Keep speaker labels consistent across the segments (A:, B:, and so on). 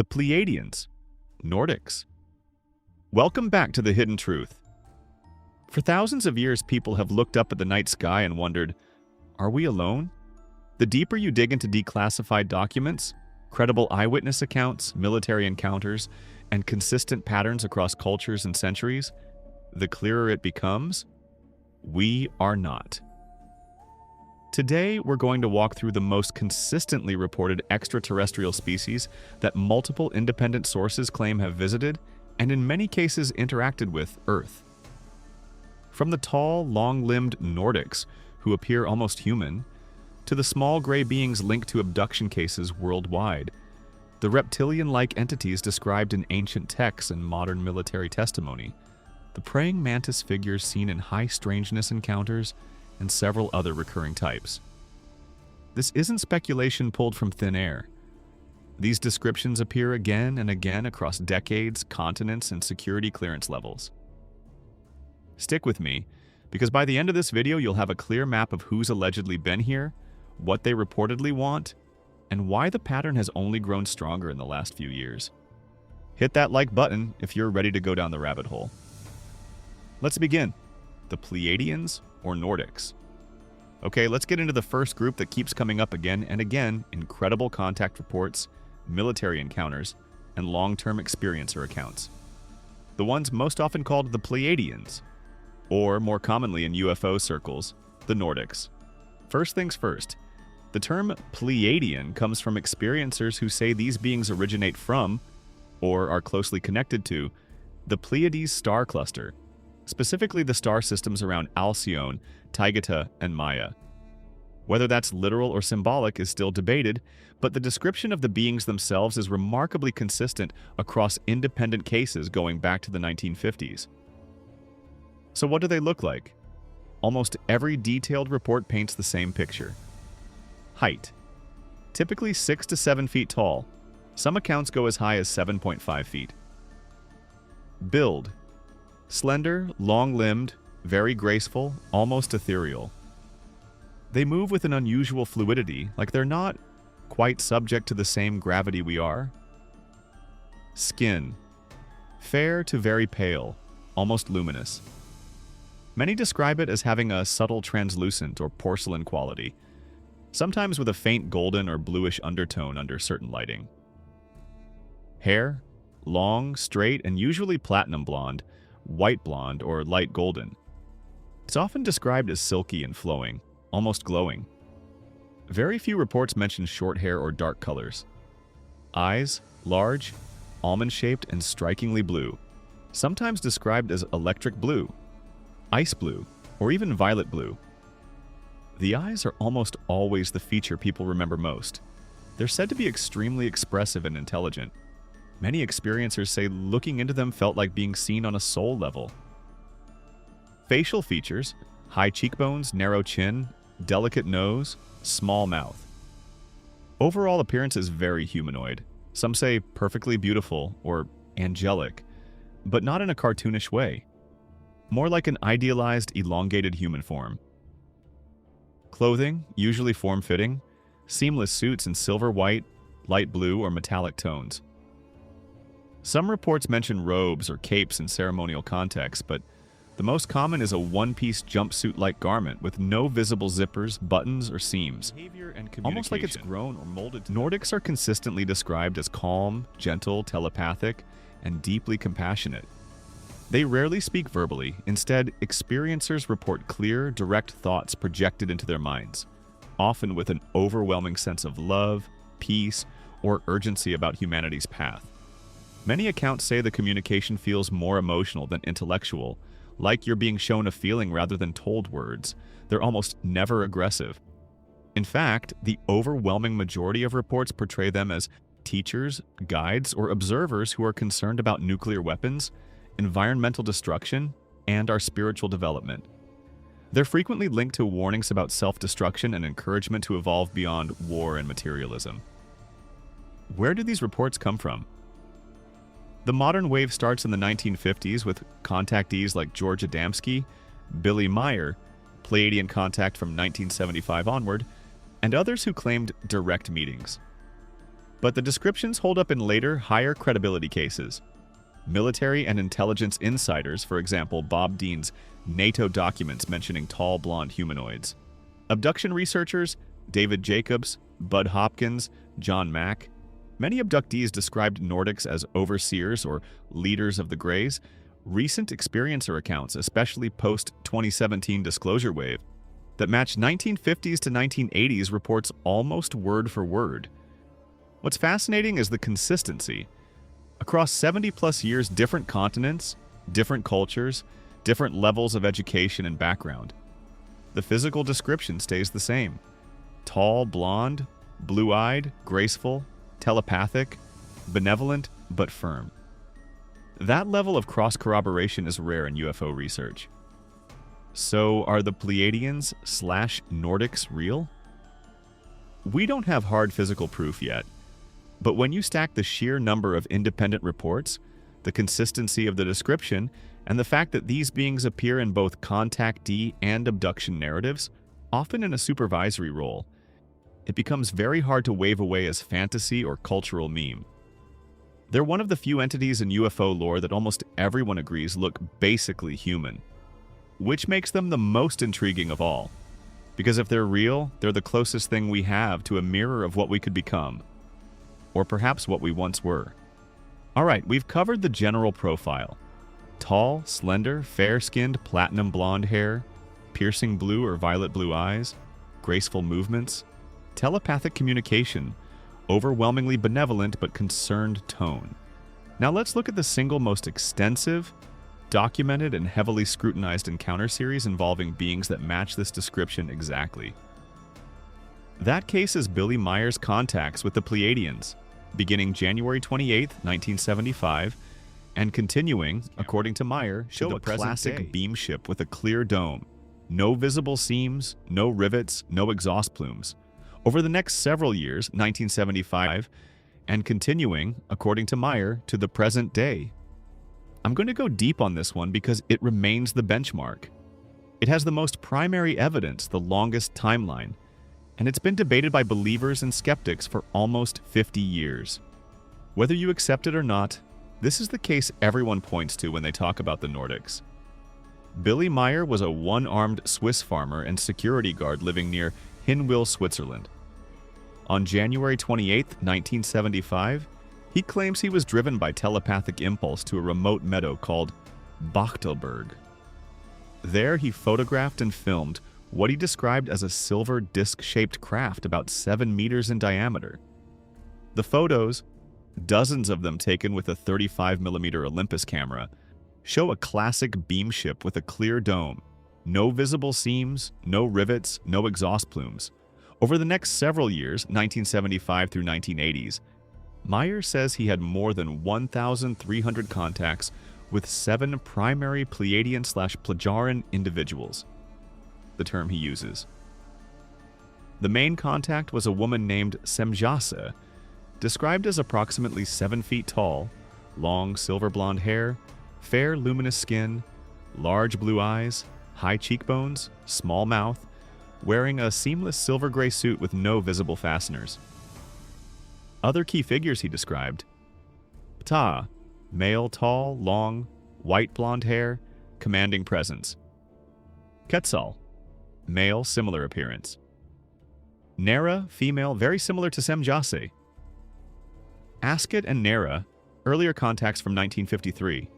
A: the Pleiadians, Nordics. Welcome back to The Hidden Truth. For thousands of years, people have looked up at the night sky and wondered, are we alone? The deeper you dig into declassified documents, credible eyewitness accounts, military encounters, and consistent patterns across cultures and centuries, the clearer it becomes, we are not. Today, we're going to walk through the most consistently reported extraterrestrial species that multiple independent sources claim have visited and in many cases interacted with Earth. From the tall, long-limbed Nordics, who appear almost human, to the small gray beings linked to abduction cases worldwide, the reptilian-like entities described in ancient texts and modern military testimony, the praying mantis figures seen in high strangeness encounters, and several other recurring types. This isn't speculation pulled from thin air. These descriptions appear again and again across decades, continents, and security clearance levels. Stick with me, because by the end of this video you'll have a clear map of who's allegedly been here, what they reportedly want, and why the pattern has only grown stronger in the last few years. Hit that like button if you're ready to go down the rabbit hole. Let's begin. The Pleiadians or Nordics. Okay, let's get into the first group that keeps coming up again and again in credible contact reports, military encounters, and long-term experiencer accounts. The ones most often called the Pleiadians, or more commonly in UFO circles, the Nordics. First things first, the term Pleiadian comes from experiencers who say these beings originate from, or are closely connected to, the Pleiades star cluster, specifically the star systems around Alcyone, Taygeta, and Maya. Whether that's literal or symbolic is still debated, but the description of the beings themselves is remarkably consistent across independent cases going back to the 1950s. So what do they look like? Almost every detailed report paints the same picture. Height. Typically 6 to 7 feet tall. Some accounts go as high as 7.5 feet. Build. Slender, long-limbed, very graceful, almost ethereal. They move with an unusual fluidity, like they're not quite subject to the same gravity we are. Skin. Fair to very pale, almost luminous. Many describe it as having a subtle translucent or porcelain quality, sometimes with a faint golden or bluish undertone under certain lighting. Hair. Long, straight, and usually platinum blonde, white blonde, or light golden. It's often described as silky and flowing, almost glowing. Very few reports mention short hair or dark colors. Eyes, large, almond-shaped, and strikingly blue, sometimes described as electric blue, ice blue, or even violet blue. The eyes are almost always the feature people remember most. They're said to be extremely expressive and intelligent. Many experiencers say looking into them felt like being seen on a soul level. Facial features: high cheekbones, narrow chin, delicate nose, small mouth. Overall appearance is very humanoid. Some say perfectly beautiful or angelic, but not in a cartoonish way. More like an idealized, elongated human form. Clothing, usually form-fitting, seamless suits in silver white, light blue, or metallic tones. Some reports mention robes or capes in ceremonial contexts, but the most common is a one-piece jumpsuit-like garment with no visible zippers, buttons, or seams. Almost like it's grown or molded. Nordics are consistently described as calm, gentle, telepathic, and deeply compassionate. They rarely speak verbally. Instead, experiencers report clear, direct thoughts projected into their minds, often with an overwhelming sense of love, peace, or urgency about humanity's path. Many accounts say the communication feels more emotional than intellectual, like you're being shown a feeling rather than told words. They're almost never aggressive. In fact, the overwhelming majority of reports portray them as teachers, guides, or observers who are concerned about nuclear weapons, environmental destruction, and our spiritual development. They're frequently linked to warnings about self-destruction and encouragement to evolve beyond war and materialism. Where do these reports come from? The modern wave starts in the 1950s with contactees like George Adamski, Billy Meyer, Pleiadian contact from 1975 onward, and others who claimed direct meetings. But the descriptions hold up in later, higher credibility cases. Military and intelligence insiders, for example, Bob Dean's NATO documents mentioning tall blonde humanoids. Abduction researchers, David Jacobs, Bud Hopkins, John Mack. Many abductees described Nordics as overseers or leaders of the Greys. Recent experiencer accounts, especially post-2017 disclosure wave, that match 1950s to 1980s reports almost word for word. What's fascinating is the consistency. Across 70-plus years, different continents, different cultures, different levels of education and background. The physical description stays the same. Tall, blonde, blue-eyed, graceful, telepathic, benevolent, but firm. That level of cross-corroboration is rare in UFO research. So, are the Pleiadians / Nordics real? We don't have hard physical proof yet, but when you stack the sheer number of independent reports, the consistency of the description, and the fact that these beings appear in both contactee and abduction narratives, often in a supervisory role, it becomes very hard to wave away as fantasy or cultural meme. They're one of the few entities in UFO lore that almost everyone agrees look basically human, which makes them the most intriguing of all. Because if they're real, they're the closest thing we have to a mirror of what we could become, or perhaps what we once were. Alright, we've covered the general profile. Tall, slender, fair-skinned, platinum blonde hair, piercing blue or violet blue eyes, graceful movements, telepathic communication, overwhelmingly benevolent but concerned tone. Now let's look at the single most extensive, documented, and heavily scrutinized encounter series involving beings that match this description exactly. That case is Billy Meier's contacts with the Pleiadians, beginning January 28, 1975, and continuing, according to Meier, to the classic beam ship with a clear dome, no visible seams, no rivets, no exhaust plumes. Over the next several years, 1975, and continuing, according to Meier, to the present day. I'm going to go deep on this one because it remains the benchmark. It has the most primary evidence, the longest timeline, and it's been debated by believers and skeptics for almost 50 years. Whether you accept it or not, this is the case everyone points to when they talk about the Nordics. Billy Meier was a one-armed Swiss farmer and security guard living near Hinwil, Switzerland. On January 28, 1975, he claims he was driven by telepathic impulse to a remote meadow called Bachtelberg. There he photographed and filmed what he described as a silver disc-shaped craft about 7 meters in diameter. The photos, dozens of them taken with a 35mm Olympus camera, show a classic beam ship with a clear dome, no visible seams, no rivets, no exhaust plumes. Over the next several years, 1975 through 1980s, Meier says he had more than 1,300 contacts with 7 primary Pleiadian/Pleiadian individuals, the term he uses. The main contact was a woman named Semjase, described as approximately 7 feet tall, long silver blonde hair, fair luminous skin, large blue eyes, high cheekbones, small mouth, wearing a seamless silver gray suit with no visible fasteners. Other key figures he described: Ptah, male, tall, long, white blonde hair, commanding presence. Quetzal, male, similar appearance. Nera, female, very similar to Semjase. Asket and Nera, earlier contacts from 1953.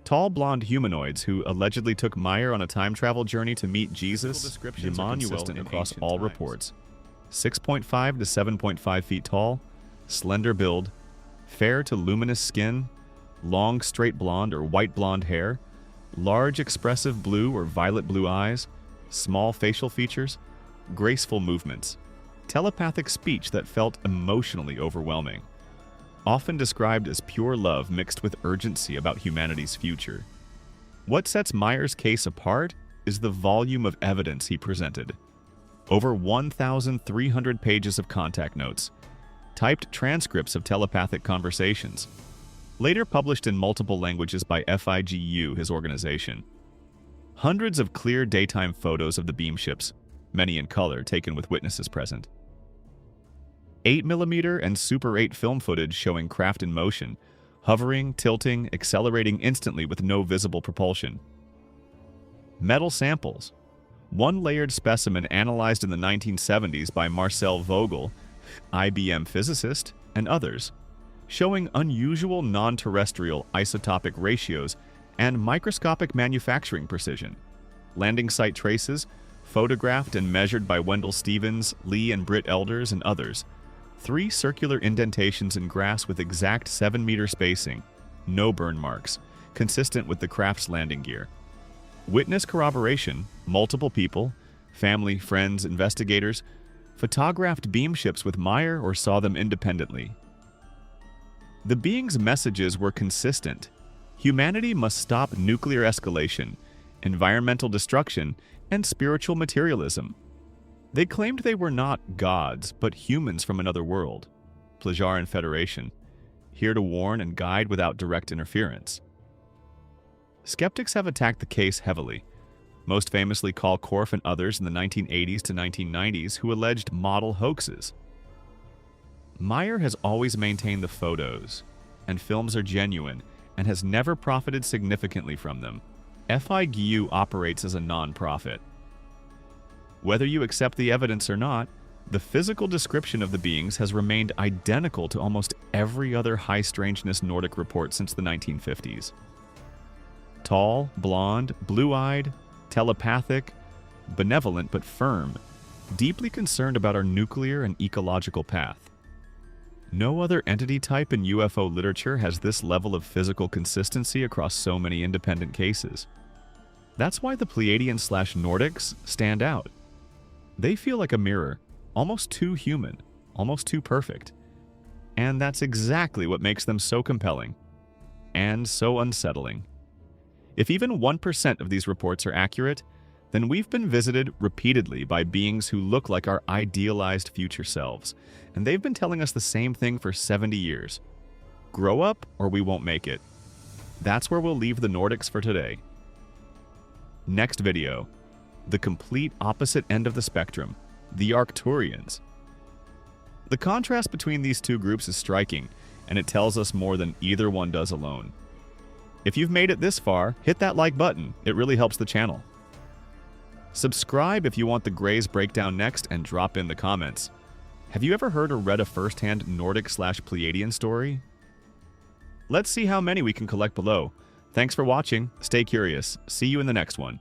A: Tall blonde humanoids who allegedly took Meier on a time travel journey to meet Jesus, Emmanuel, across all reports. 6.5 to 7.5 feet tall, slender build, fair to luminous skin, long straight blonde or white blonde hair, large expressive blue or violet blue eyes, small facial features, graceful movements, telepathic speech that felt emotionally overwhelming. Often described as pure love mixed with urgency about humanity's future. What sets Meier's case apart is the volume of evidence he presented. Over 1,300 pages of contact notes, typed transcripts of telepathic conversations, later published in multiple languages by FIGU, his organization. Hundreds of clear daytime photos of the beam ships, many in color, taken with witnesses present. 8mm and Super 8 film footage showing craft in motion, hovering, tilting, accelerating instantly with no visible propulsion. Metal samples. One layered specimen analyzed in the 1970s by Marcel Vogel, IBM physicist, and others, showing unusual non-terrestrial isotopic ratios and microscopic manufacturing precision. Landing site traces, photographed and measured by Wendell Stevens, Lee and Britt Elders, and others. 3 circular indentations in grass with exact 7-meter spacing, no burn marks, consistent with the craft's landing gear. Witness corroboration, multiple people, family, friends, investigators, photographed beam ships with Meyer or saw them independently. The beings' messages were consistent. Humanity must stop nuclear escalation, environmental destruction, and spiritual materialism. They claimed they were not gods, but humans from another world, Pleiadian Federation, here to warn and guide without direct interference. Skeptics have attacked the case heavily, most famously Karl Korff and others in the 1980s to 1990s who alleged model hoaxes. Meyer has always maintained the photos and films are genuine and has never profited significantly from them. FIGU operates as a non-profit. Whether you accept the evidence or not, the physical description of the beings has remained identical to almost every other high-strangeness Nordic report since the 1950s. Tall, blonde, blue-eyed, telepathic, benevolent but firm, deeply concerned about our nuclear and ecological path. No other entity type in UFO literature has this level of physical consistency across so many independent cases. That's why the Pleiadians/Nordics stand out. They feel like a mirror, almost too human, almost too perfect. And that's exactly what makes them so compelling and so unsettling. If even 1% of these reports are accurate, then we've been visited repeatedly by beings who look like our idealized future selves, and they've been telling us the same thing for 70 years. Grow up or we won't make it. That's where we'll leave the Nordics for today. Next video, the complete opposite end of the spectrum, the Arcturians. The contrast between these two groups is striking, and it tells us more than either one does alone. If you've made it this far, hit that like button. It really helps the channel. Subscribe if you want the Greys breakdown next, and drop in the comments. Have you ever heard or read a first-hand Nordic/Pleiadian story? Let's see how many we can collect below. Thanks for watching. Stay curious. See you in the next one.